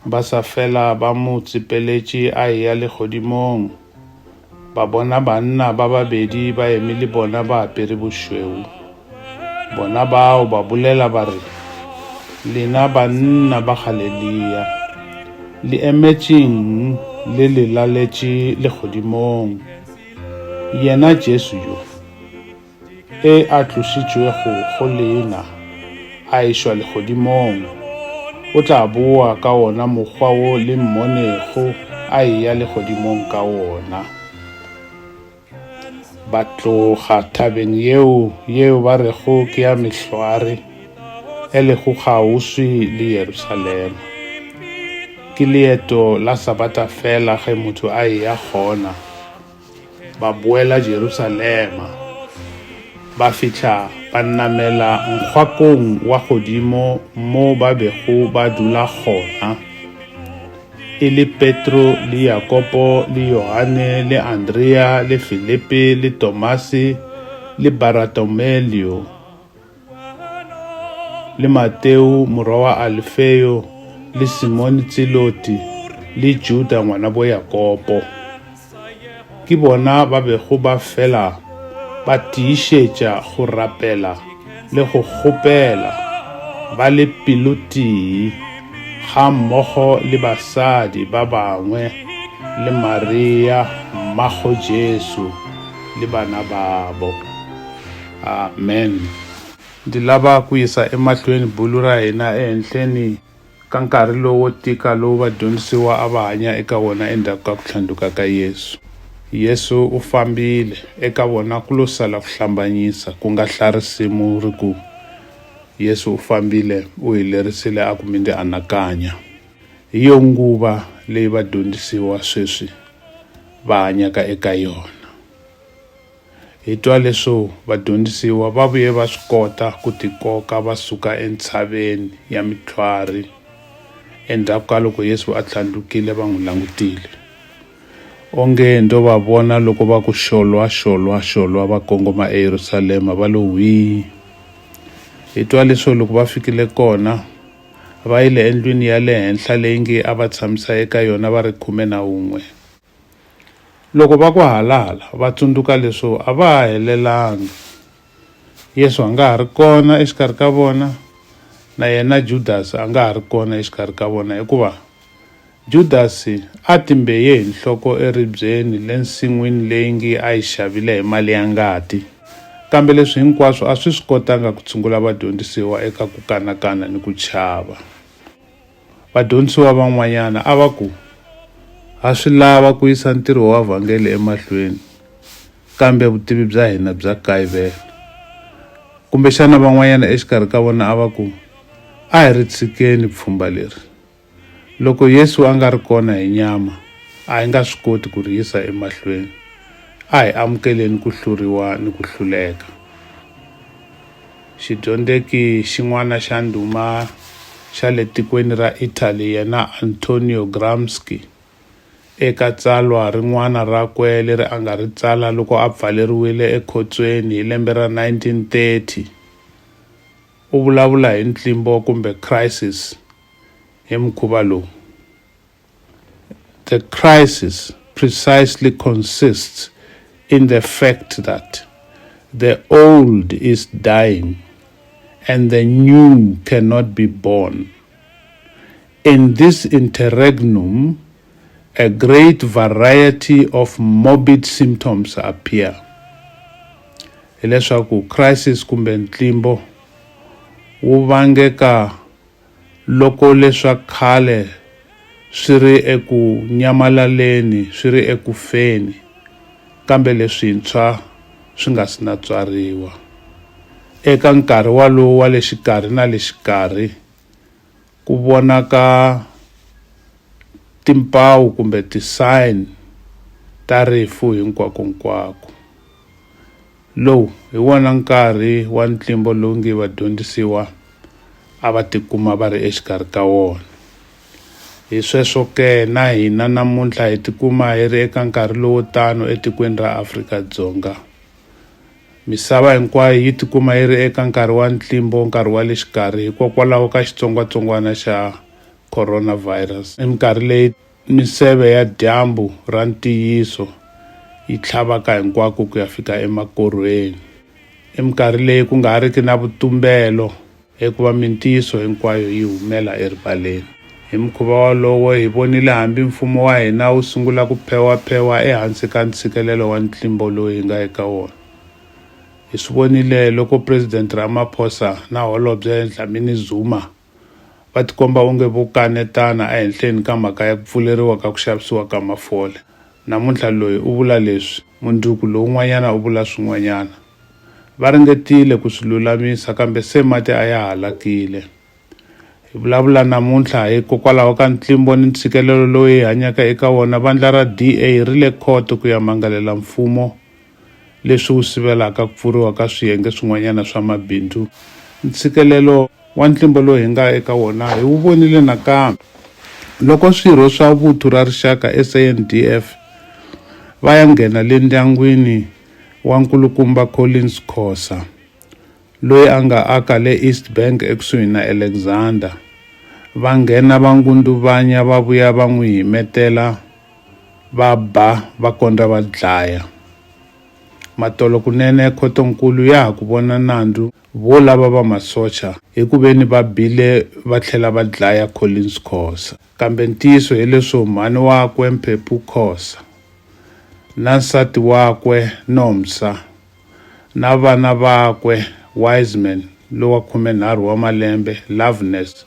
ba sa fela ba mo tsepeletše a eya legodimong, ba bona banna ba babedi ba eme le bona ba apere bošweu. Bona bao ba bolela ba re, lena banna ba Galilea, le emetšeng le le laletše legodimong. Yena Jesu yo a tlošitšwego go lena a išwa legodimong, o tla boa ka wona mokgwa wo le mmonego a eya legodimong ka wona. Ba tloga thabeng yeo ba rego ke ya mehlware e lego kgauswi le Yerusalema. Ke leeto la Sabata fela ge motho a eya gona. Ba boela Jerusalema, ba fihla ba namela nkgwakong wa godimo mo ba bego ba dula gona, e le Petro le Yakobo le Yohane le Andrea le Filipe le Tomase le Bartolomeo le Mateo morwa wa Alfeo le Simone Tseloti le Juda ngwana bo Yakobo. Ke bona ba bego ba fela ba tiišetša go rapela le go kgopela, ba le pelotee ga mmogo le basadi ba bangwe le Maria mmago Jesu le bana babo. Amen. Ndi lava ku yisa emahlweni bulu ra hina ehenhleni ka nkarhi lowo tika lowu vadyondzisiwa a va hanya eka wona endzhaku ka ku tlhandluka ka Yesu. Yesu u fambile eka vona ku lo sala ku hlambanyisa, ku nga hlarisimu ri ku Yesu u fambile u hilerisile a ku mi ndzi anakanya. Hi yo nguva leyi vadyondzisiwa sweswi va hanyaka eka yona. Hi twa leswo vadyondzisiwa va vuye va swi kota ku tikoka va suka entshaveni ya mitlhwari endzhaku ka loko Yesu a tlhandlukile va n'wi langutile. Onge ndo va vona loko va ku xolwa va kongoma eYerusalema va lo hwii. Hi twa leswo loko va fikile kona va yile endlwini ya le henhla leyi nge a va tshamisa eka yona va ri 11. Loko va ku halala va tsundzuka leswo a va ha helelanga. Yesu a nga ha ri kona exikarhi ka vona, na yena Judas a nga ha ri kona exikarhi ka vona, hikuva Judas a timbeye hi nhloko eribyeni le nsin'wini leyi nge a yi xavile hi mali ya ngati. Kambe leswi hinkwaswo a swi kotanga ku tshungula vadyondzisiwa eka ku kanakana ni ku chava. Vadyondzisiwa van'wanyana a va ku ha swi lava ku yisa ntirho wa vhangeli emahlweni, kambe vutivi bya hina bya kayivela. Kumbexana van'wanyana exikarhi ka vona a va ku a hi ri tshikeni pfhumba leri. Loko Yesu a nga ri kona hi nyama a hi nga swi koti ku ri yisa emahlweni. A hi amukeleni ku hluriwa ni ku hluleka. Xidyondzeki xin'wana xa ndhuma xa le tikweni ra Italy yena Antonio Gramsci, eka tsalwa rin'wana rakwe leri a nga ri tsala loko a pfaleriwile ekhotsweni hi lembe ra 1930, u vulavula hi ntlimbo kumbe crisis hi mukhuva lowu. The crisis precisely consists in the fact that the old is dying and the new cannot be born. In this interregnum, a great variety of morbid symptoms appear. Hileswaku crisis kumbe ntlimbo wu vangeka loko leswa khale swi ri eku nyamalaleni, swi ri eku feni, kambe leswintshwa swi nga si na tswariwa. Eka nkarhi walowu wa le xikarhi na le xikarhi ku vonaka timpawu kumbe ti-sign ta rifu hinkwako. Lowu hi wona nkarhi wa ntlimbo lowu nge vadyondzisiwa a va tikuma va ri exikarhi ka wona. Hi sweswo ke na hina namuntlha hi tikuma hi ri eka nkarhi lowo tano etikweni ra Afrika-Dzonga. Misava hinkwayo yi tikuma yi ri eka nkarhi wa ntlimbo, nkarhi wa le xikarhi hikokwalaho ka xitsongwatsongwana xa coronavirus. Minkarhi leyi miseve ya dyambu ra ntiyiso yi tlhavaka hinkwako ku ya fika emakorhweni. Minkarhi leyi ku nga riki na vutumbelo hikuva mintiyiso hinkwayo yi humela erivaleni. Hi mukhuva wolowo hi vonile hambi mfumo wa hina wu sungula ku phewaphewa ehansi ka ntshikelelo wa ntlimbo lowu hi nga eka wona. Hi swi vonile loko President Ramaphosa na Holobye Dlamini Zuma va tikomba onge vo kanetana ehenhleni ka mhaka ya ku pfuleriwa ka ku xavisiwa ka mafole. Namuntlha loyi u vula leswi, mundzuku lowun'wanyana u vula swin'wanyana. Va ringetile ku swi lulamisa kambe se mati a ya halakile. Hi vulavula namuntlha hikokwalaho ka ntlimbo ni ntshikelelo lowu hi hanyaka eka wona, vandla ra DA ri le khoto ku ya mangalela mfumo leswi wu sivelaka ku pfuriwa ka swiyenge swin'wanyana swa mabindzu. Ntshikelelo wa ntlimbo lowu hi nga eka wona hi wu vonile nakambe loko swirho swa vuthu ra rixaka SANDF va ya nghena le ndyangwini wa nkulukumba Collins Khosa loyi a nga aka le East Bank ekusuhi na Alexander. Va nghena va ngunduvanya va vuya va n'wi himetela, va ba, va kondza va dlaya. Matolo kunene khotonkulu ya ha ku vona nandzu vo lava va masocha hi ku veni va bile va tlhela va dlaya Collins Khosa. Kambe ntiyiso hi leswo mhani wakwe Mphephu Khosa na nsati wakwe Nomsa na vana vakwe Wiseman lowa 13 wa malembe, Loveness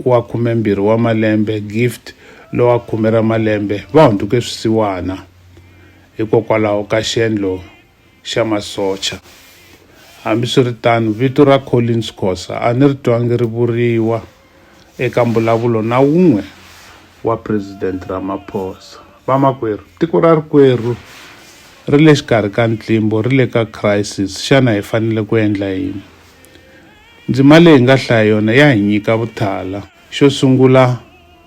wa 12 wa malembe, Gift lowa 10 ra malembe va hunduke swisiwana hikokwalaho ka xiendlo xa masocha. Hambiswiritano vito ra Collins Khosa a ni ri twangi ri vuriwa eka mbulavulo na wun'we wa President Ramaphosa. Vamakwerhu, tiko ra rikwerhu ri le xikarhi ka ntlimbo, ri le ka crisis. Xana hi fanele ku endla yini? Ndzima leyi hi nga hlaya yona ya hi nyika vuthala. Xo sungula,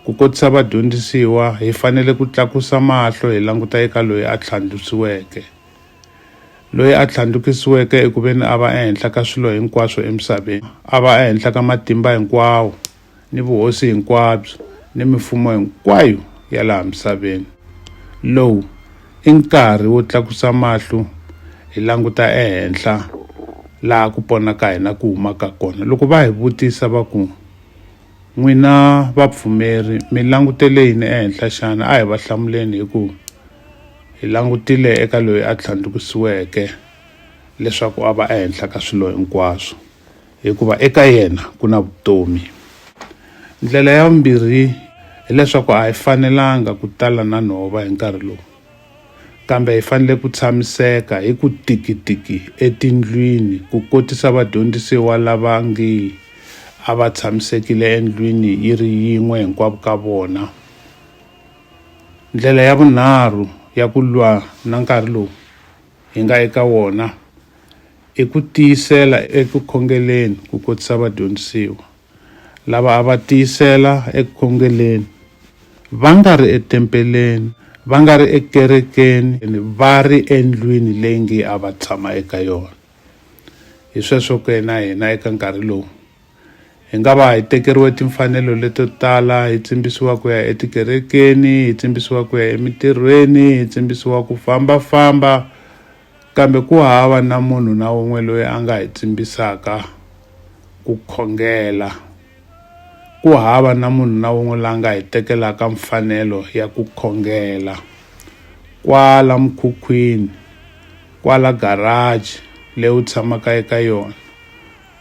ku kotisa vadyondzisiwa hi fanele ku tlakusa mahlo hi languta eka loyi a tlhandlusiweke. Loyi a tlhandlukisiweke eku veni a va ehenhla ka swilo hinkwaswo emisaveni, a va ehenhla ka matimba hinkwawo ni vuhosi hinkwabyo ni mifumo hinkwayo ya laha misaveni. Lowu i nkarhi wo tlakusa mahlo hi languta ehenhla laha ku pona ka hina ku humaka kona. Loko va hi vutisa va ku n'wina vapfumeri mi langutele yini ehenhla xana, a hi va hlamuleni hi ku hi langutile eka loyi a tlhandlukisiweke leswaku a va ehenhla ka swilo hinkwaswo hikuva eka yena ku na vutomi. Ndlela ya vumbirhi hileswaku a hi fanelanga ku tala na nhova hi nkarhi lowu, kambe hi fanele ku tshamiseka hi ku tikitiki etindlwini ku kotisa vadyondzisiwa lava ngi a va tshamisekile endlwini yi ri yin'we hinkwavo ka vona. Ndlela ya vunharhu ya ku lwa na nkarhi lowu hi nga eka wona i ku tiyisela eku khongeleni ku kotisa vadyondzisiwa lava a va tiyisela eku khongeleni va nga ri etempeleni, va nga ri ekerekeni, va ri endlwini leyi ngi a va tshama eka yona. Hi sweswo ku na hina eka nkarhi lowu hi nga va hi tekeriwe timfanelo leto tala, hi tsimbisiwa ku ya etikerekeni, hi tsimbisiwa ku ya emitirhweni, hi tsimbisiwa ku fambafamba, kambe ku hava na munhu na un'we loyi a nga hi tsimbisaka ku khongela. Ku hava na munhu na un'we la nga hi tekelaka mfanelo ya ku khongela. Kwala mukhukhwini, kwala garage leyi u tshamaka eka yona,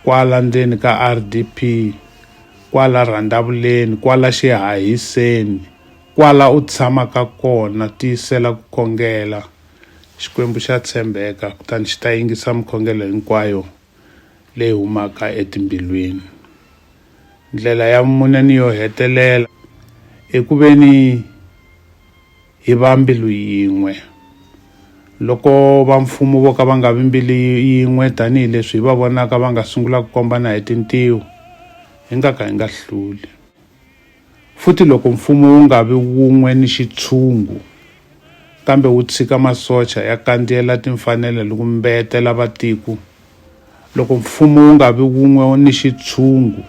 kwala ndzeni ka RDP, kwala rhandavuleni, kwala xihahiseni, kwala u tshamaka kona, tiyisela ku khongela. Xikwembu xa tshembeka kutani xi ta yingisa mukhongelo hinkwayo leyi humaka etimbilwini. Ndlela ya mune ni yo hetelela i ku veni hi va mbilu yin'we. Loko va mfumo vo ka va nga vi mbilu yin'we tanihileswi hi va vonaka va nga sungula ku kombana hi tintiho, hi nga ka hi nga hluli. Futhi loko mfumo wu nga vi wun'we ni xitshungu kambe wu tshika masocha ya kandziyela timfanelo loko mbetela vatiko, loko mfumo wu nga vi wun'we ni xitshungu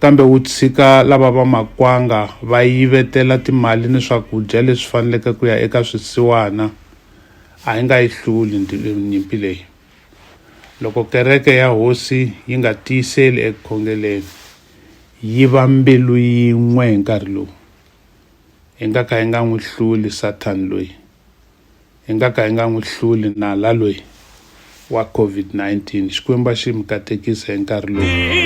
kambe wu tshika lava va makwanga va yivetela timali ni swakudya leswi faneleke ku ya eka swisiwana, a yi nga yi hluli nyimpi leyi. Loko kereke ya hosi yi nga tiyiseli eku khongeleni, yi va mbilu yin'we hi nkarhi lowu, hi nga ka yi nga n'wi hluli Satan loyi, hi nga ka yi nga n'wi hluli nala loyi wa COVID-19. Xikwembu xi mi katekisa hi nkarhi lowu.